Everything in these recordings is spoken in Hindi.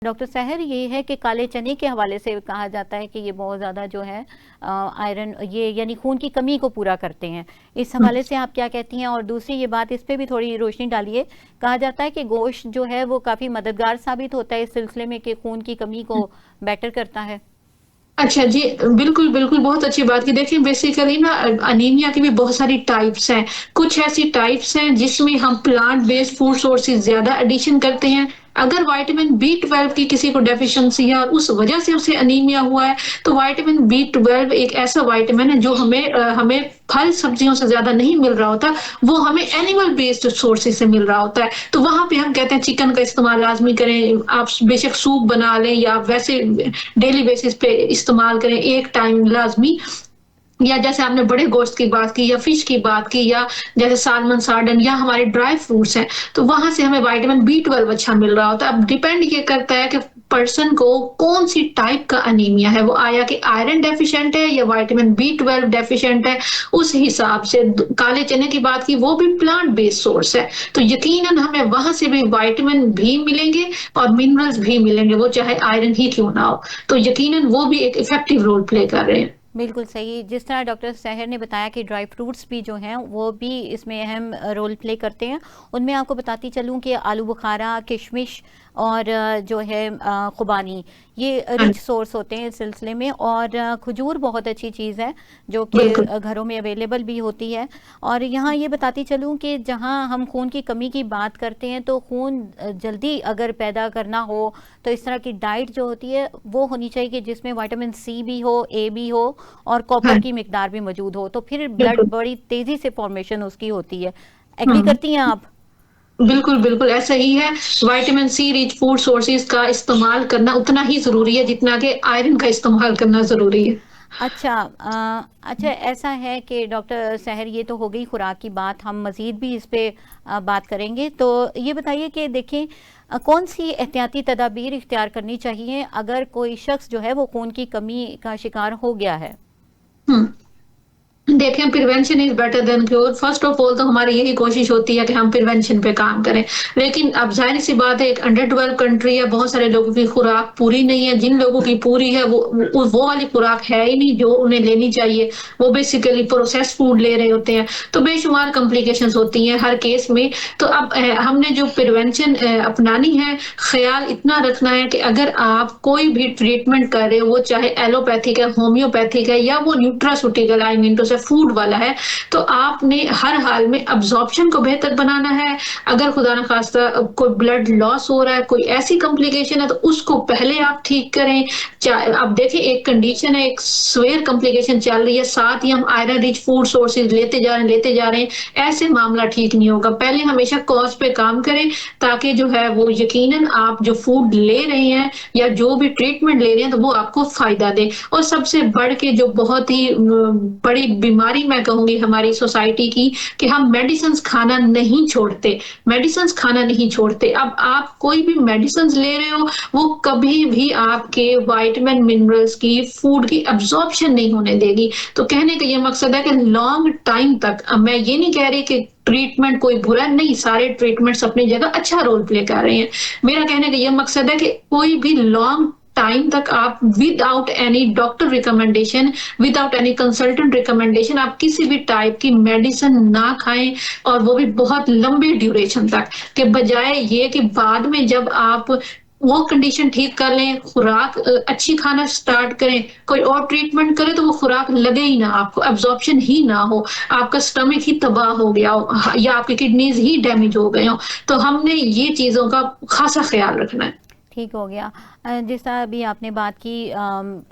डॉक्टर सहर, ये है कि काले चने के हवाले से कहा जाता है कि ये बहुत ज़्यादा जो है आयरन, ये यानी खून की कमी को पूरा करते हैं। इस हवाले से आप क्या कहती हैं? और दूसरी ये बात, इस पे भी थोड़ी रोशनी डालिए। कहा जाता है कि गोश्त जो है वो काफ़ी मददगार साबित होता है इस सिलसिले में कि खून की कमी को बेटर करता है। अच्छा जी, बिल्कुल, बिल्कुल, बहुत अच्छी बात की। देखिए बेसिकली ना अनीमिया की भी बहुत सारी टाइप्स हैं। कुछ ऐसी टाइप्स हैं जिसमें हम प्लांट बेस्ड फूड सोर्सेज़ ज़्यादा एडिशन करते हैं। अगर विटामिन बी12 की किसी को डेफिशिएंसी है और उस वजह से उसे अनीमिया हुआ है, तो विटामिन बी12 एक ऐसा विटामिन है जो हमें फल सब्जियों से ज़्यादा नहीं मिल रहा होता, वो हमें एनिमल बेस्ड सोर्सेज़ से मिल रहा होता है। तो वहाँ पे हम कहते हैं चिकन का इस्तेमाल लाज़मी करें। आप बेशक सूप बना लें या वैसे डेली बेसिस पे इस्तेमाल करें, एक टाइम लाज़मी। या जैसे आपने बड़े गोश्त की बात की या फिश की बात की या जैसे सालमन सार्डन या हमारे ड्राई फ्रूट्स हैं, तो वहाँ से हमें विटामिन बी12 अच्छा मिल रहा होता है। अब डिपेंड ये करता है कि पर्सन को कौन-सी टाइप का अनीमिया है, वो आया कि आयरन डेफिशिएंट है या विटामिन बी12 डेफिशिएंट है, उस हिसाब से काले चने की बात की, वो भी प्लांट बेस्ड सोर्स है, तो यकीनन हमें वहाँ से भी विटामिन भी मिलेंगे और मिनरल्स भी मिलेंगे, वो चाहे आयरन ही क्यों ना हो। तो यकीनन वो भी एक इफेक्टिव रोल प्ले कर रहे हैं। बिल्कुल सही। जिस तरह डॉक्टर सहर ने बताया कि ड्राई फ्रूट्स भी जो हैं वो भी इसमें अहम रोल प्ले करते हैं। उनमें आपको बताती चलूँ कि आलू बुखारा, किशमिश और जो है खुबानी, ये हाँ, रिच सोर्स होते हैं इस सिलसिले में। और खजूर बहुत अच्छी चीज़ है जो कि बिल्कुल। घरों में अवेलेबल भी होती है। और यहाँ ये बताती चलूँ कि जहाँ हम खून की कमी की बात करते हैं, तो खून जल्दी अगर पैदा करना हो तो इस तरह की डाइट जो होती है वो होनी चाहिए कि जिसमें विटामिन सी भी हो, ए भी हो और कॉपर हाँ, की मिकदार भी मौजूद हो, तो फिर ब्लड बिल्कुल। बड़ी तेजी से फॉर्मेशन उसकी होती है। एग्री हाँ, करती हैं आप? बिल्कुल, बिल्कुल ऐसा ही है। Vitamin C rich food sources का इस्तेमाल करना उतना ही ज़रूरी है जितना कि आयरन का इस्तेमाल करना ज़रूरी है। अच्छा, अच्छा, ऐसा है कि डॉक्टर सहर, ये तो हो गई खुराक की बात, हम मज़ीद भी इस पे बात करेंगे। तो ये बताइए कि देखें, कौन सी एहतियाती तदाबीर इख्तियार करनी चाहिए अगर कोई शख्स जो है वो खून की कमी का शिकार हो गया है? हुँ। देखें, prevention is better than cure. First of all तो हमारी यही कोशिश होती है कि हम प्रिवेंशन पे काम करें। लेकिन अब ज़ाहिर-सी बात है, एक अंडर डेवलप्ड कंट्री है, बहुत सारे लोगों की खुराक पूरी नहीं है। जिन लोगों की पूरी है वो वाली खुराक है ही नहीं जो उन्हें लेनी चाहिए। वो बेसिकली प्रोसेस्ड फूड ले रहे होते हैं, तो बेशुमार कॉम्प्लिकेशंस होती हैं हर केस में। तो अब हमने जो प्रिवेंशन अपनानी है, ख़्याल इतना रखना है कि अगर आप कोई भी ट्रीटमेंट कर रहे हो, वो चाहे एलोपैथिक है, होम्योपैथिक है या वो न्यूट्रास्यूटिकल आई मीन टू से फूड वाला है, तो आपने हर हाल में अब्ज़ॉर्प्शन को बेहतर बनाना है। अगर खुदा न ख़ास्ता कोई ब्लड लॉस हो रहा है, कोई ऐसी कॉम्प्लिकेशन है, तो उसको पहले आप ठीक करें। चा अब देखिए, एक कंडीशन है, एक सीवियर कॉम्प्लिकेशन चल रही है, साथ ही हम आयरन रिच फूड सोर्सेज़ लेते जा रहे हैं, ऐसे मामला ठीक नहीं होगा। पहले हमेशा कॉज़ पे काम करें, ताकि जो है वो यकीनन आप जो फूड ले रहे हैं या जो भी ट्रीटमेंट ले रहे हैं, तो वो आपको फ़ायदा दे। और सबसे बढ़ के जो बहुत ही बड़ी बीमारी मैं कहूँगी हमारी सोसाइटी की, कि हम मेडिसिन्स खाना नहीं छोड़ते, मेडिसिन्स खाना नहीं छोड़ते। अब आप कोई भी मेडिसिन्स ले रहे हो, वो कभी भी आपके विटामिन, मिनरल्स की, फूड की अब्ज़ॉर्प्शन नहीं होने देगी। तो कहने का ये मकसद है कि लॉन्ग टाइम तक, मैं ये नहीं कह रही कि ट्रीटमेंट कोई बुरा नहीं, सारे ट्रीटमेंट्स अपनी जगह अच्छा रोल प्ले कर रहे हैं। मेरा कहने का ये मकसद है कि कोई भी लॉन्ग टाइम तक आप without any doctor recommendation, without any consultant recommendation आप किसी भी टाइप की मेडिसिन ना खाएँ, और वो भी बहुत लंबे ड्यूरेशन तक, के बजाय ये कि बाद में जब आप वो कंडीशन ठीक कर लें, खुराक अच्छी खाना स्टार्ट करें, कोई और ट्रीटमेंट करें, तो वो खुराक लगे ही ना आपको, एब्ज़ॉर्प्शन ही ना हो, आपका स्टमक ही तबाह हो गया हो या आपकी किडनीज़ ही डैमेज हो गए हों। तो हमने ये चीज़ों का ख़ासा ख़्याल रखना है। ठीक हो गया। जिस तरह अभी आपने बात की,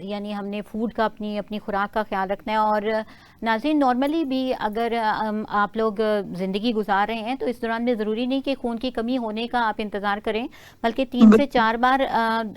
यानी हमने फूड का, अपनी अपनी खुराक का ख्याल रखना है। और नाज़रीन, नॉर्मली भी अगर आप लोग ज़िंदगी गुजार रहे हैं, तो इस दौरान में ज़रूरी नहीं कि खून की कमी होने का आप इंतज़ार करें, बल्कि 3 से 4 बार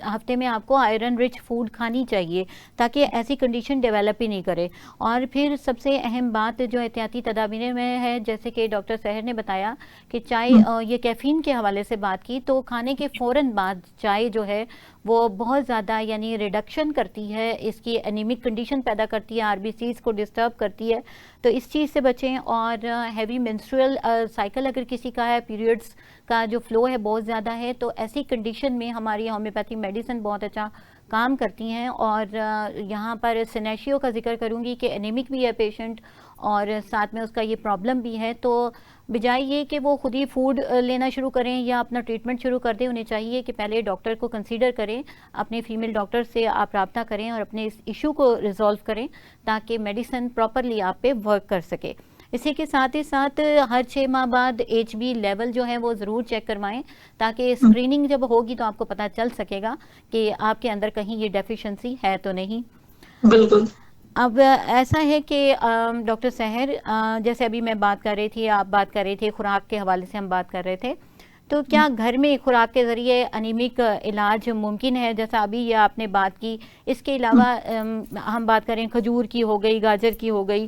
हफ्ते में आपको आयरन रिच फूड खानी चाहिए, ताकि ऐसी कंडीशन डेवलप ही नहीं करे। और फिर सबसे अहम बात जो एहतियाती तदाबीरें में है, जैसे कि डॉक्टर सहर ने बताया कि चाय, ये कैफ़ीन के हवाले से बात की, तो खाने के फ़ौरन बाद चाय जो है वो बहुत ज़्यादा यानी रिडक्शन करती है, इसकी एनीमिक कंडीशन पैदा करती है, आरबीसीज को डिस्टर्ब करती करती है, तो इस चीज़ से बचें। और हैवी मेंस्ट्रुअल साइकिल अगर किसी का है, पीरियड्स का जो फ्लो है बहुत ज़्यादा है, तो ऐसी कंडीशन में हमारी होम्योपैथिक मेडिसिन बहुत अच्छा काम करती हैं। और यहाँ पर सिनेशियो का जिक्र करूँगी कि एनीमिक भी है पेशेंट और साथ में उसका ये प्रॉब्लम भी है, तो बजाय ये कि वो खुद ही फूड लेना शुरू करें या अपना ट्रीटमेंट शुरू कर दें, उन्हें चाहिए कि पहले डॉक्टर को कंसीडर करें, अपने फीमेल डॉक्टर से आप रब्ता करें और अपने इस इशू को रिजॉल्व करें ताकि मेडिसिन प्रॉपरली आप पे वर्क कर सके। इसी के साथ ही साथ हर 6 माह बाद HB लेवल जो है वो ज़रूर चेक करवाएं, ताकि स्क्रीनिंग जब होगी तो आपको पता चल सकेगा कि आपके अंदर कहीं ये डेफिशिएंसी है तो नहीं। बिल्कुल। अब ऐसा है कि डॉक्टर सहर, जैसे अभी मैं बात कर रही थी, आप बात कर रही थी, खुराक के हवाले से हम बात कर रहे थे, तो क्या घर में खुराक के ज़रिए अनीमिक इलाज मुमकिन है? जैसा अभी ये आपने बात की, इसके अलावा हम बात करें खजूर की हो गई, गाजर की हो गई,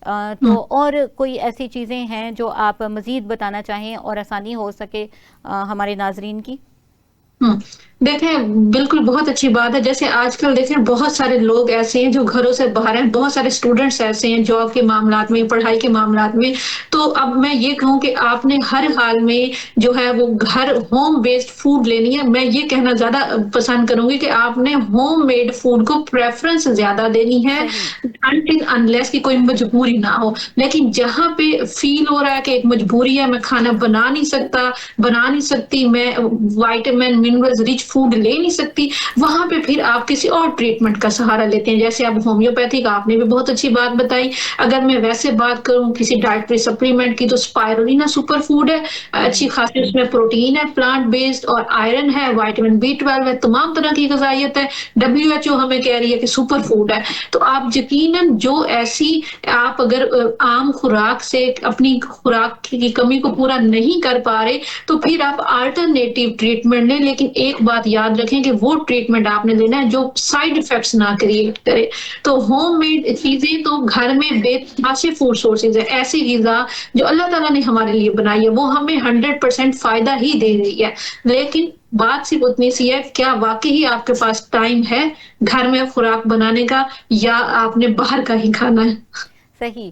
तो और कोई ऐसी चीज़ें हैं जो आप मज़ीद बताना चाहें और आसानी हो सके हमारे नाज़रीन की? देखें, बिल्कुल बहुत अच्छी बात है। जैसे आजकल देखें बहुत सारे लोग ऐसे हैं जो घरों से बाहर हैं, बहुत सारे स्टूडेंट्स ऐसे हैं जॉब के मामलात में, पढ़ाई के मामलात में। तो अब मैं ये कहूँ कि आपने हर हाल में जो है वो घर होम बेस्ड फूड लेनी है। मैं ये कहना ज़्यादा पसंद करूँगी कि आपने होममेड फूड को प्रेफ़रेंस ज़्यादा देनी है सही। अनटिल अनलेस कि कोई मजबूरी ना हो। लेकिन जहाँ पे फ़ील हो रहा है कि एक मजबूरी है, मैं खाना बना नहीं सकता, बना नहीं सकती, मैं विटामिन, मिनरल्स रिच फूड ले नहीं सकती, वहाँ पे फिर आप किसी और ट्रीटमेंट का सहारा लेते हैं। जैसे अब होम्योपैथिक आपने भी बहुत अच्छी बात बताई। अगर मैं वैसे बात करूँ किसी डाइटरी सप्लीमेंट की तो स्पाइरुलिना सुपर फूड है, अच्छी खासी उसमें प्रोटीन है, प्लांट बेस्ड और आयरन है, विटामिन B12 है, तमाम तरह की ग़िज़ाइयत है। WHO हमें कह रही है कि सुपर फूड है। तो आप यकीनन जो ऐसी आप अगर आम खुराक से अपनी खुराक की कमी को पूरा नहीं कर पा रहे, तो फिर आप अल्टरनेटिव ट्रीटमेंट लें, लेकिन एक बात याद रखें कि वो ट्रीटमेंट आपने लेना है जो साइड इफेक्ट्स ना क्रिएट करे। तो होममेड चीज़ें तो घर में बेतहाशे फूड सोर्सेज़ है, ऐसी ग़िज़ा जो अल्लाह ताला ने हमारे लिए बनाई है, वो हमें 100% फ़ायदा ही दे रही है। लेकिन बात सिर्फ़ उतनी सी है, क्या वाक़ई ही आपके पास टाइम है घर में खुराक बनाने का या आपने बाहर का ही खाना है? सही।